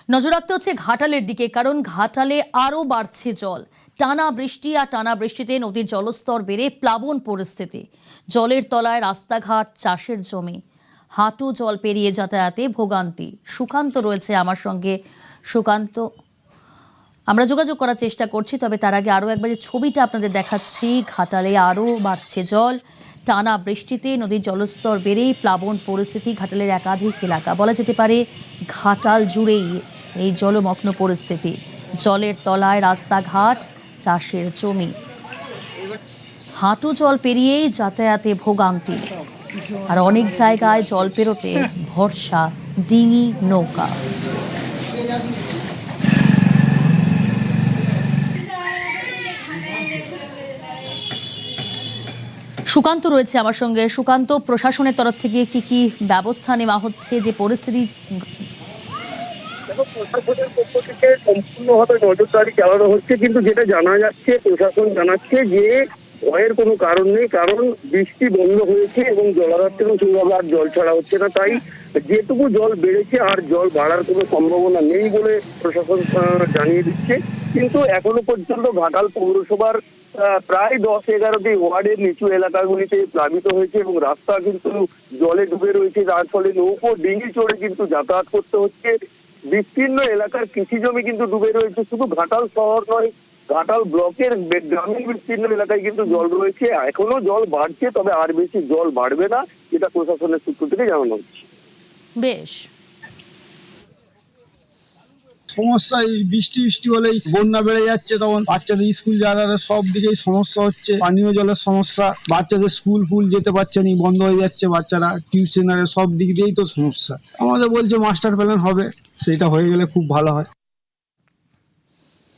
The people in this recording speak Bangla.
নজর রাখতে হচ্ছে ঘাটালের দিকে, কারণ ঘাটালে আরো বাড়ছে জল। টানা বৃষ্টি আর টানা বৃষ্টিতে নদীর জলস্তর বেড়ে প্লাবন পরিস্থিতি। জলের তলায় রাস্তাঘাট, চাষের জমি, হাঁটু জল পেরিয়ে যাতায়াতে ভোগান্তি। সুকান্ত রয়েছে আমার সঙ্গে। সুকান্ত, আমরা যোগাযোগ করার চেষ্টা করছি, তবে তার আগে আরো একবার যে ছবিটা আপনাদের দেখাচ্ছি, ঘাটালে আরো বাড়ছে জল। টানা বৃষ্টিতে নদীর জলস্তর বেড়েই প্লাবন পরিস্থিতি। ঘাটালের একাধিক এলাকা, বলা যেতে পারে ঘাটাল জুড়েই এই জলমগ্ন পরিস্থিতি। জলের তলায় রাস্তাঘাট, চাষের জমি, হাঁটু জল পেরিয়েই যাতায়াতে ভোগান্তি। আর অনেক জায়গায় জল পেরোতে ভরসা ডিঙি, নৌকা। সুকান্ত রয়েছে আমার সঙ্গে। সুকান্ত, প্রশাসনের তরফ থেকে কি ব্যবস্থা নেওয়া হচ্ছে যে পরিস্থিতি? প্রশাসনের পক্ষ থেকে সম্পূর্ণভাবে নজরদারি চালানো হচ্ছে, কিন্তু যেটা জানা যাচ্ছে, প্রশাসন জানাচ্ছে যে ভয়ের কোনো কারণ নেই, কারণ বৃষ্টি বন্ধ হয়েছে এবং জলাধার থেকে সেভাবে আর জল ছাড়া হচ্ছে না। তাই যেটুকু জল বেড়েছে আর জল বাড়ার কোনো সম্ভাবনা নেই বলে প্রশাসন জানিয়ে দিচ্ছে। কিন্তু এখনো পর্যন্ত ঘাটাল পৌরসভার প্রায় 10-11টি ওয়ার্ডের নিচু এলাকাগুলিতে প্লাবিত হয়েছে এবং রাস্তা কিন্তু জলে ডুবে রয়েছে, যার ফলে নৌকো ডিঙি চড়ে কিন্তু যাতায়াত করতে হচ্ছে। বিস্তীর্ণ এলাকার কৃষি জমি কিন্তু ডুবে রয়েছে। শুধু ঘাটাল শহর নয়, ঘাটাল ব্লকের গ্রামীণ বিস্তীর্ণ এলাকায় কিন্তু জল রয়েছে। এখনো জল বাড়ছে, তবে আর বেশি জল বাড়বে না, এটা প্রশাসনের সূত্র থেকে জানানো হচ্ছে। বেশ, সমস্যা এই বৃষ্টি হলেই বন্যা বেড়ে যাচ্ছে, তখন বাচ্চাদের স্কুল যাওয়ার সব দিকেই সমস্যা হচ্ছে। পানীয় জলের সমস্যা, বাচ্চাদের স্কুল ফুল যেতে পারছে না, বন্ধ হয়ে যাচ্ছে, বাচ্চারা টিউশনের সব দিক দিয়েই তো সমস্যা। আমাদের বলছে মাস্টার প্ল্যান হবে, সেটা হয়ে গেলে খুব ভালো হয়।